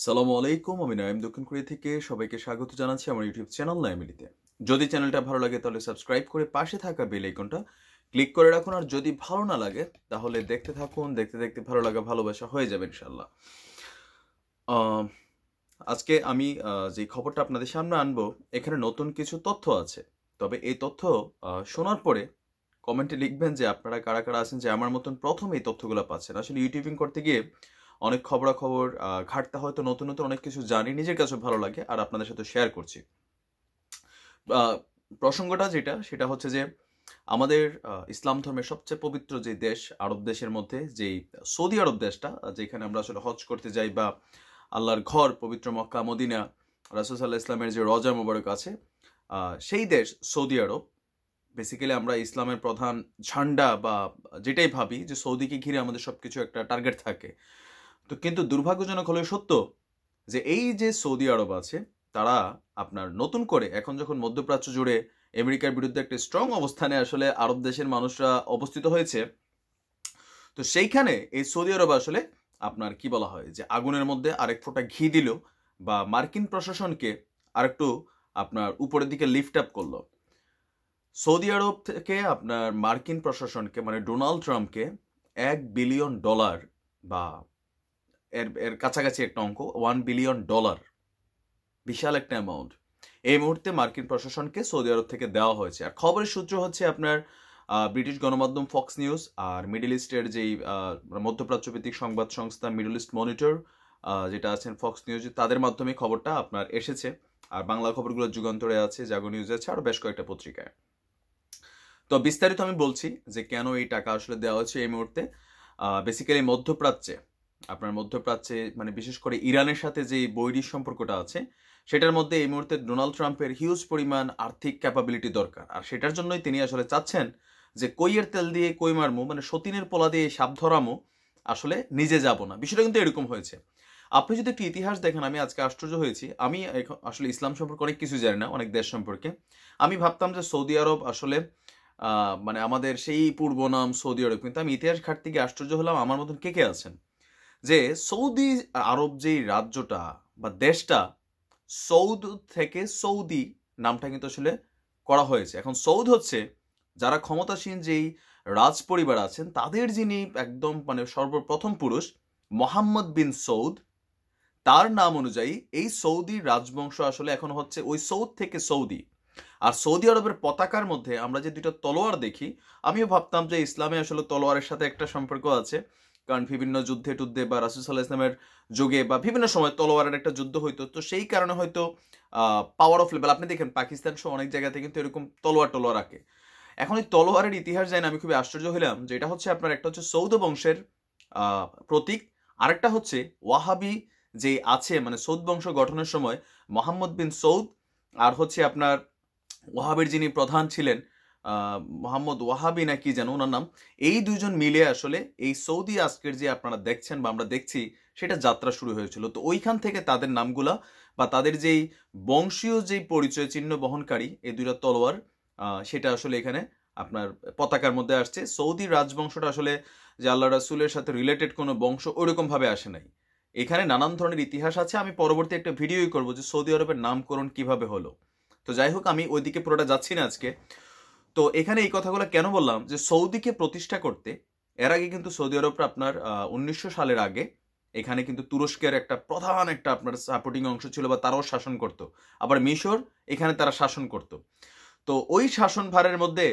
সালামু আলাইকুম, আমি নাইম দক্ষিণ কোরিয়া থেকে সবাইকে স্বাগত জানাচ্ছি আমার ইউটিউব চ্যানেল নাইমিলিতে। যদি চ্যানেলটা ভালো লাগে তাহলে সাবস্ক্রাইব করে পাশে থাকা বেল আইকনটা ক্লিক করে রাখুন। আর যদি ভালো না লাগে তাহলে দেখতে থাকুন, দেখতে দেখতে ভালো লাগা ভালোবাসা হয়ে যাবে ইনশাল্লাহ। আজকে আমি যে খবরটা আপনাদের সামনে আনবো, এখানে নতুন কিছু তথ্য আছে। তবে এই তথ্য শোনার পরে কমেন্টে লিখবেন যে আপনারা কারা কারা আছেন যে আমার মতন প্রথম এই তথ্যগুলো পাচ্ছেন। আসলে ইউটিউবিং করতে গিয়ে অনেক খবরাখবর ঘাটতে হয়তো নতুন নতুন অনেক কিছু জানি, নিজের কাছে ভালো লাগে আর আপনাদের সাথে শেয়ার করছি। প্রসঙ্গটা যেটা সেটা হচ্ছে যে আমাদের ইসলাম ধর্মের সবচেয়ে পবিত্র যে দেশ আরব দেশের মধ্যে যেই সৌদি আরব দেশটা, যেখানে আমরা আসলে হজ করতে যাই বা আল্লাহর ঘর পবিত্র মক্কা মদিনা, রাসূল সাল্লাল্লাহু আলাইহি ওয়াসাল্লামের যে রজা মোবারক আছে, সেই দেশ সৌদি আরব। বেসিক্যালি আমরা ইসলামের প্রধান ঝান্ডা বা যেটাই ভাবি যে সৌদিকে ঘিরে আমাদের সবকিছু একটা টার্গেট থাকে। তো কিন্তু দুর্ভাগ্যজনক হলেও সত্য যে এই যে সৌদি আরব আছে, তারা আপনার নতুন করে এখন যখন মধ্যপ্রাচ্য জুড়ে আমেরিকার বিরুদ্ধে একটা স্ট্রং অবস্থানে আসলে আরব দেশের মানুষরা অবস্থিত হয়েছে, তো সেইখানে এই সৌদি আরব আসলে আপনার কি বলা হয় যে আগুনের মধ্যে আরেক ফোঁটা ঘি দিল বা মার্কিন প্রশাসনকে আরেকটু আপনার উপরের দিকে লিফট আপ করলো। সৌদি আরব থেকে আপনার মার্কিন প্রশাসনকে মানে ডোনাল্ড ট্রাম্পকে $1 বিলিয়ন বা এর এর কাছাকাছি একটা অঙ্ক, $1 বিলিয়ন, বিশাল একটা অ্যামাউন্ট এই মুহূর্তে মার্কিন প্রশাসনকে সৌদি আরব থেকে দেওয়া হয়েছে। আর খবরের সূত্র হচ্ছে আপনার ব্রিটিশ গণমাধ্যম ফক্স নিউজ আর মিডল ইস্টের যেই মধ্যপ্রাচ্য ভিত্তিক সংবাদ সংস্থা মিডল ইস্ট মনিটর যেটা আছেন ফক্স নিউজ, তাদের মাধ্যমে খবরটা আপনার এসেছে। আর বাংলা খবরগুলো যুগান্তরে আছে, জাগো নিউজ আছে, আর বেশ কয়েকটা পত্রিকায়। তো বিস্তারিত আমি বলছি যে কেন এই টাকা আসলে দেওয়া হচ্ছে এই মুহূর্তে। বেসিক্যালি মধ্যপ্রাচ্যে মানে বিশেষ করে ইরানের সাথে যে বৈরী সম্পর্কটা আছে, সেটার মধ্যে এই মুহূর্তে ডোনাল্ড ট্রাম্পের হিউজ পরিমাণ আর্থিক ক্যাপাবিলিটি দরকার। আর সেটার জন্যই তিনি আসলে চাচ্ছেন যে কইয়ের তেল দিয়ে কই মারমু, মানে সতীনের পোলা দিয়ে সাপ ধরামু, আসলে নিজে যাব না। বিষয়টা কিন্তু এরকম হয়েছে। আপনি যদি একটু ইতিহাস দেখেন, আমি আজকে আশ্চর্য হয়েছি। আমি আসলে ইসলাম সম্পর্কে অনেক কিছু জানি না, অনেক দেশ সম্পর্কে। আমি ভাবতাম যে সৌদি আরব আসলে মানে আমাদের সেই পূর্ব নাম সৌদি আরব, কিন্তু আমি ইতিহাস ঘাটতে গিয়ে আশ্চর্য হলাম আমার মতন কে কে আছেন যে সৌদি আরব যেই রাজ্যটা বা দেশটা, সৌদ থেকে সৌদি নামটা কিন্তু আসলে করা হয়েছে। এখন সৌদ হচ্ছে যারা ক্ষমতাসীন যেই রাজ পরিবার আছেন তাদের যিনি একদম মানে সর্বপ্রথম পুরুষ মোহাম্মদ বিন সৌদ, তার নাম অনুযায়ী এই সৌদি রাজবংশ আসলে এখন হচ্ছে ওই সৌদ থেকে সৌদি। আর সৌদি আরবের পতাকার মধ্যে আমরা যে দুটো তলোয়ার দেখি, আমিও ভাবতাম যে ইসলামে আসলে তলোয়ারের সাথে একটা সম্পর্ক আছে, কারণ বিভিন্ন যুদ্ধে টুদ্ধে বা রাসূল সাল্লাল্লাহু আলাইহি ওয়াসাল্লামের যুগে বা বিভিন্ন সময় তলোয়ারের একটা যুদ্ধ হইতো। তো সেই কারণে হয়তো পাওয়ার অফ লেভেল আপনি দেখেন পাকিস্তান সহ অনেক জায়গাতে কিন্তু এরকম তলোয়ার রাখে। এখন এই তলোয়ারের ইতিহাস জানি আমি খুবই আশ্চর্য হইলাম যে এটা হচ্ছে আপনার একটা হচ্ছে সৌদ বংশের প্রতীক, আরেকটা হচ্ছে ওয়াহাবি যে আছে মানে সৌদ বংশ গঠনের সময় মোহাম্মদ বিন সৌদ, আর হচ্ছে আপনার ওয়াহাবের যিনি প্রধান ছিলেন মোহাম্মদ ওয়াহাবি না কি যেন ওনার নাম, এই দুইজন মিলে আসলে এই সৌদি আজকের যে আপনারা দেখছেন বা আমরা দেখছি সেটা যাত্রা শুরু হয়েছিল। তো ওইখান থেকে তাদের নামগুলা বা তাদের যেই বংশীয় যেই পরিচয় চিহ্ন বহনকারী এই দুইটা তলোয়ার, সেটা আসলে এখানে আপনার পতাকার মধ্যে আসছে। সৌদি রাজবংশটা আসলে যে আল্লাহ রাসূলের সাথে রিলেটেড কোনো বংশ ওইরকম ভাবে আসে নাই। এখানে নানান ধরনের ইতিহাস আছে, আমি পরবর্তী একটা ভিডিওই করবো যে সৌদি আরবের নামকরণ কিভাবে হলো। তো যাই হোক, আমি ওইদিকে পুরোটা যাচ্ছি না আজকে। তো এখানে এই কথাগুলো কেন বললাম যে সৌদিকে প্রতিষ্ঠা করতে এর আগে কিন্তু সৌদি আরবরা আপনার 1900 সালের আগে এখানে কিন্তু তুরস্কের একটা প্রধান একটা আপনার সাপোর্টিং অংশ ছিল বা তারাও শাসন করত। আবার মিশর এখানে তারা শাসন করত। তো ওই শাসনভারের মধ্যে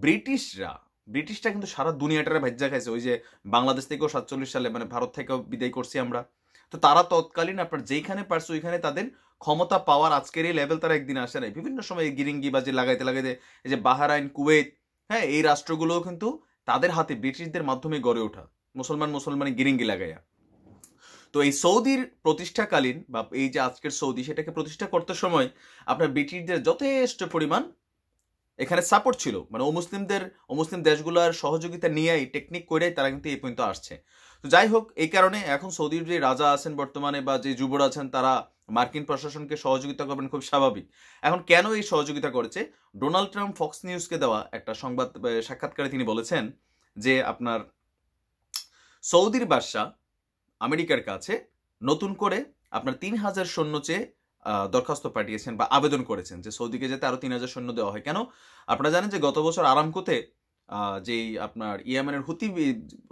ব্রিটিশরা কিন্তু সারা দুনিয়াটারে ভাজ্যা খাইছে। ওই যে বাংলাদেশ থেকেও 47 সালে মানে ভারত থেকেও বিদায় করছি আমরা। তো তারা তৎকালীন আপনার যেইখানে পারছে ওইখানে তাদের ক্ষমতা পাওয়ার আজকের এই লেভেল তারা একদিন আসে নাই। বিভিন্ন সময় গিরিঙ্গি বাজি লাগাইতে এই যে বাহরাইন, কুয়েত, হ্যাঁ, এই রাষ্ট্রগুলোও কিন্তু তাদের হাতে ব্রিটিশদের মাধ্যমে গড়ে ওঠা, মুসলমান গিরিঙ্গি লাগাইয়া। তো এই সৌদির প্রতিষ্ঠাকালীন বা এই যে আজকের সৌদি, সেটাকে প্রতিষ্ঠা করতে সময় আপনার ব্রিটিশদের যথেষ্ট পরিমাণ এখানে সাপোর্ট ছিল, মানে মুসলিম দেশগুলোর সহযোগিতা নিয়েই টেকনিক করেই তারা কিন্তু এই পর্যন্ত আসছে। তো যাই হোক, এই কারণে এখন সৌদির যে রাজা আছেন বর্তমানে বা যে যুবরাজ আছেন তারা মার্কিন প্রশাসনকে সহযোগিতা করবেন, খুব স্বাভাবিক। এখন কেন এই সহযোগিতা করেছে, ডোনাল্ড ট্রাম্প ফক্স নিউজকে দেওয়া একটা সংবাদ সাক্ষাৎকারে তিনি বলেছেন যে আপনার সৌদির বাদশা আমেরিকার কাছে নতুন করে আপনার 3,000 সৈন্য চেয়ে দরখাস্ত পাঠিয়েছেন বা আবেদন করেছেন যে সৌদিকে যাতে আরো 3,000 সৈন্য দেওয়া হয়। কেন? আপনারা জানেন যে গত বছর আরামকোতে যেই আপনার ইয়েমেনের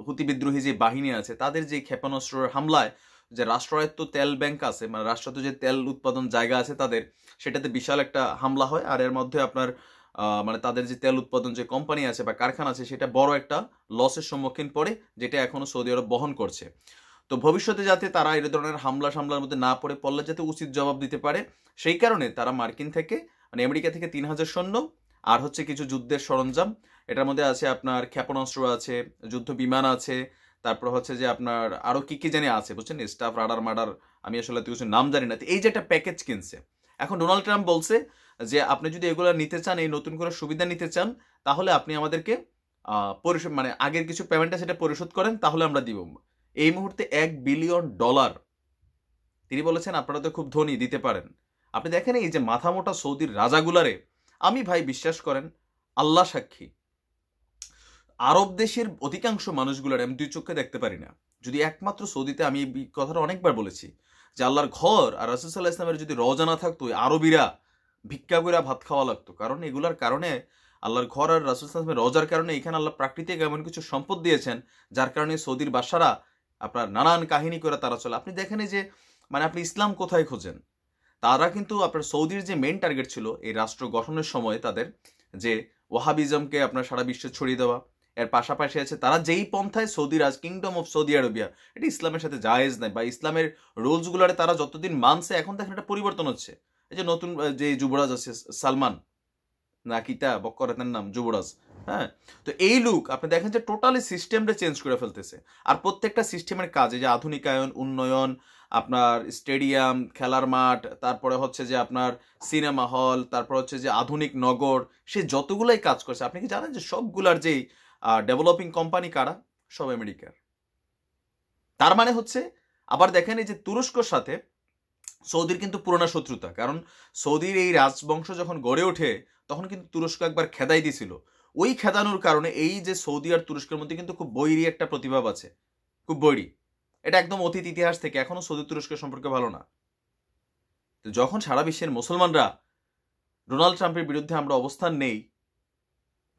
হুতি বিদ্রোহী যে বাহিনী আছে তাদের যে ক্ষেপণাস্ত্রের হামলায় যে রাষ্ট্রায়ত্ত তেল ব্যাংক আছে, মানে রাষ্ট্রায়ত্ত যে তেল উৎপাদন জায়গা আছে তাদের, সেটাতে বিশাল একটা হামলা হয়। আর এর মধ্যে আপনার মানে তাদের যে তেল উৎপাদন যে কোম্পানি আছে বা কারখানা আছে সেটা বড় একটা লসের সম্মুখীন পড়ে, যেটা এখনো সৌদি আরব বহন করছে। তো ভবিষ্যতে যাতে তারা এই ধরনের হামলার মধ্যে না পড়ে, পড়লে যাতে উচিত জবাব দিতে পারে, সেই কারণে তারা মার্কিন থেকে মানে আমেরিকা থেকে 3,000 সৈন্য আর হচ্ছে কিছু যুদ্ধের সরঞ্জাম, এটার মধ্যে আছে আপনার ক্ষেপণাস্ত্র আছে, যুদ্ধ বিমান আছে, তারপর হচ্ছে যে আপনার আরো কি কি জানি আছে, বুঝছেন, স্টাফ রাডার মাডার, আমি আসলে কিছু নাম জানি না। এই যে একটা প্যাকেজ কিনছে, এখন ডোনাল্ড ট্রাম্প বলছে যে আপনি যদি এগুলো নিতে চান, এই নতুন করে সুবিধা নিতে চান, তাহলে আপনি আমাদেরকে পরিশোধ মানে আগের কিছু পেমেন্টটা সেটা পরিশোধ করেন, তাহলে আমরা দিব। এই মুহূর্তে $1 বিলিয়ন তিনি বলেছেন আপনারা তো খুব ধনী, দিতে পারেন। আপনি দেখেন এই যে মাথা মোটা সৌদির রাজাগুলারে, আমি ভাই বিশ্বাস করেন, আল্লাহ সাক্ষী, আরব দেশের অধিকাংশ মানুষগুলার আমি দুই চোখে দেখতে পারি না। যদি একমাত্র সৌদিতে, আমি এই কথাটা অনেকবার বলেছি, যে আল্লাহর ঘর আর রাসূল সাল্লাল্লাহু আলাইহি ওয়াসাল্লামের যদি রওজা না থাকতো, আরবিরা ভিক্ষা করে ভাত খাওয়া লাগতো। কারণ এগুলার কারণে, আল্লাহর ঘর আর রাসূল সাল্লাল্লাহু আলাইহি ওয়াসাল্লামের রওজার কারণে এখানে আল্লাহ প্রাকৃতিক এমন কিছু সম্পদ দিয়েছেন, যার কারণে সৌদির বাদশারা আপনার নানান কাহিনী করে তারা চলে। আপনি দেখেন যে মানে আপনি ইসলাম কোথায় খোঁজেন, তারা কিন্তু আপনার সৌদির যে মেইন টার্গেট ছিল এই রাষ্ট্র গঠনের সময় তাদের, যে ওয়াহাবিজমকে আপনার সারা বিশ্বে ছড়িয়ে দেওয়া। এর পাশাপাশি আছে তারা যেই পন্থায় Saudi kingdom of Saudi Arabia, এটা ইসলামের সাথে জায়েজ নাই, বা ইসলামের রুলসগুলোরে তারা যতদিন মানছে, এখন দেখেন এটা পরিবর্তন হচ্ছে। এই যে নতুন যে যুবরাজ আছে সালমান, না কিতা বক্করাতের নাম যুবরাজ, হ্যাঁ, তো এই লোক আপনি দেখেন যে টোটালি সিস্টেমটা চেঞ্জ করে ফেলতেছে। আর প্রত্যেকটা সিস্টেমের কাজে যে আধুনিকায়ন, উন্নয়ন, আপনার স্টেডিয়াম, খেলার মাঠ, তারপরে হচ্ছে যে আপনার সিনেমা হল, তারপর হচ্ছে যে আধুনিক নগর, সে যতগুলাই কাজ করছে, আপনি কি জানেন যে সবগুলার যেই ডেভেলপিং কোম্পানি কারা? সব আমেরিকার। তার মানে হচ্ছে, আবার দেখেন এই যে তুরস্কর সাথে সৌদির কিন্তু পুরোনো শত্রুতা, কারণ সৌদির এই রাজবংশ যখন গড়ে ওঠে তখন কিন্তু তুরস্ক একবার খেদাই দিছিল। ওই খেদানোর কারণে এই যে সৌদি আর তুরস্কের মধ্যে কিন্তু খুব বৈরী একটা প্রতিভাব আছে, খুব বৈরী। এটা একদম অতীত ইতিহাস থেকে, এখনো সৌদি তুরস্কের সম্পর্কে ভালো না। তো যখন সারা বিশ্বের মুসলমানরা ডোনাল্ড ট্রাম্পের বিরুদ্ধে আমরা অবস্থান নেই,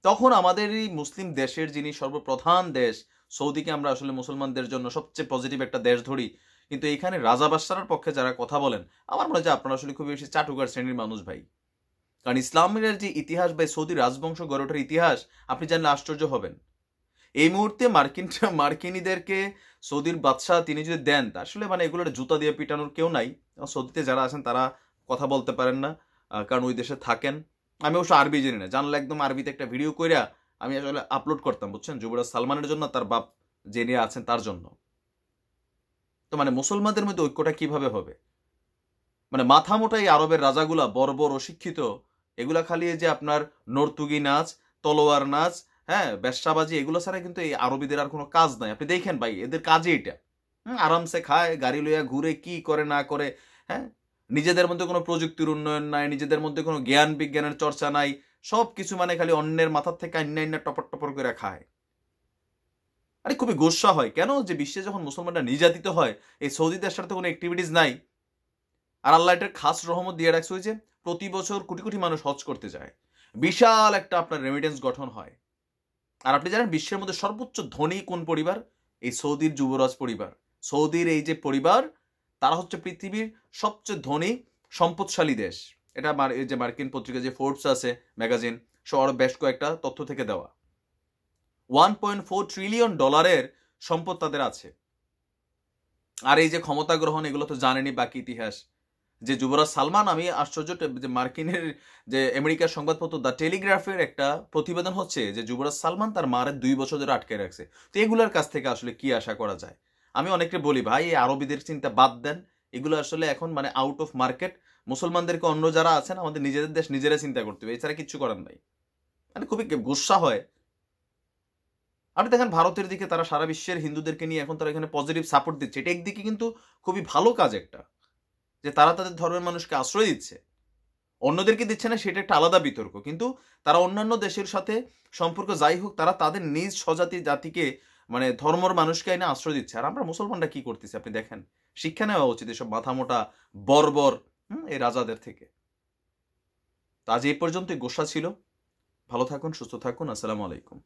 তখন আমাদের এই মুসলিম দেশের যিনি সর্বপ্রধান দেশ সৌদিকে আমরা আসলে মুসলমানদের জন্য সবচেয়ে পজিটিভ একটা দেশ ধরি। কিন্তু এইখানে রাজা বাদশার পক্ষে যারা কথা বলেন, আমার মনে হয় যে আপনারা আসলে খুব বেশি চাটুকার শ্রেণীর মানুষ ভাই। কারণ ইসলামের যে ইতিহাস বা সৌদি রাজবংশ গড়ে ওঠার ইতিহাস আপনি জানলে আশ্চর্য হবেন। এই মুহূর্তে মার্কিনীদেরকে সৌদির বাদশাহ তিনি যদি দেন, আসলে মানে এগুলোর জুতা দিয়ে পিটানোর কেউ নাই। সৌদিতে যারা আছেন তারা কথা বলতে পারেন না, কারণ ওই দেশে থাকেন। আমি অবশ্য আরবি জানি না, জানলে একদম আরবিতে একটা ভিডিও কইরা আমি আসলে আপলোড করতাম, বুঝছেন, যুবরাজ সালমানের জন্য, তার বাপ যে নিয়ে আছেন তার জন্য। তো মানে মুসলমানদের মধ্যে ঐক্যটা কিভাবে হবে? মানে মাথা মোটা এই আরবের রাজাগুলা বর্বর অশিক্ষিত, এগুলা খালি যে আপনার নর্তুগি নাচ, তলোয়ার নাচ, হ্যাঁ, ব্যবসাবাজি, এগুলো ছাড়া কিন্তু এই আরবিদের আর কোনো কাজ নাই। আপনি দেখেন ভাই, এদের কাজই এটা। আরামসে খায়, গাড়ি লইয়া ঘুরে, কি করে না করে, হ্যাঁ, নিজেদের মধ্যে কোনো প্রযুক্তির উন্নয়ন নাই, নিজেদের মধ্যে কোনো জ্ঞান বিজ্ঞানের চর্চা নাই, সব কিছু মানে খালি অন্যের মাথার থেকে আইনা টপর টপর করে খায়। আরে খুবই গোস্বা হয় কেন যে বিশ্বে যখন মুসলমানরা নির্যাতিত হয়, এই সৌদি দেশের তো কোনো অ্যাক্টিভিটিস নাই। আর আল্লাহ এটার খাস রহমত দিয়ে রাখছে, ওই যে প্রতি বছর কোটি কোটি মানুষ হজ করতে যায়, বিশাল একটা আপনার রেমিটেন্স গঠন হয়। আর আপনি জানেন বিশ্বের মধ্যে সর্বোচ্চ ধনী কোন পরিবার? এই সৌদির যুবরাজ পরিবার। সৌদির এই যে পরিবার, তারা হচ্ছে পৃথিবীর সবচেয়ে ধনী সম্পদশালী দেশ। এটা এই যে মার্কিন পত্রিকা যে ফোর্বস আছে ম্যাগাজিন, সহ আরো বেশ কয়েকটা তথ্য থেকে দেওয়া। $1.4 ট্রিলিয়ন সম্পদ তাদের আছে। আর এই যে ক্ষমতা গ্রহণ, এগুলো তো জানেনি বাকি ইতিহাস। যে যুবরাজ সালমান, আমি আশ্চর্য যে মার্কিনের যে আমেরিকার সংবাদপত্র দ্য টেলিগ্রাফের একটা প্রতিবেদন হচ্ছে যে যুবরাজ সালমান তার মায়ের 2 বছর ধরে আটকে রাখছে। তো এগুলোর কাছ থেকে আসলে কি আশা করা যায়? আমি অনেককে বলি ভাই, এই আরবিদের চিন্তা বাদ দেন, এগুলো আসলে এখন মানে আউট অফ মার্কেট। মুসলমানদেরকে অন্য যারা আছেন, আমাদের নিজেদের দেশ নিজেরা চিন্তা করতে হবে, এছাড়া কিচ্ছু করার নাই। মানে খুবই গুস্সা হয়। আপনি দেখেন ভারতের দিকে, তারা সারা বিশ্বের হিন্দুদেরকে নিয়ে এখন তারা এখানে পজিটিভ সাপোর্ট দিচ্ছে। এটা একদিকে কিন্তু খুবই ভালো কাজ একটা, যে তারা তাদের ধর্মের মানুষকে আশ্রয় দিচ্ছে, অন্যদেরকে দিচ্ছে না, সেটা একটা আলাদা বিতর্ক। কিন্তু তারা অন্যান্য দেশের সাথে সম্পর্ক যাই হোক, তারা তাদের নিজ স্বজাতি জাতিকে মানে ধর্মর মানুষকে এনে আশ্রয় দিচ্ছে। আর আমরা মুসলমানরা কি করতেছি আপনি দেখেন। শিক্ষা নেওয়া উচিত এসব মাথা মোটা বর্বর এই রাজাদের থেকে। তো আজ এই পর্যন্তই গোসা ছিল। ভালো থাকুন, সুস্থ থাকুন। আসসালামু আলাইকুম।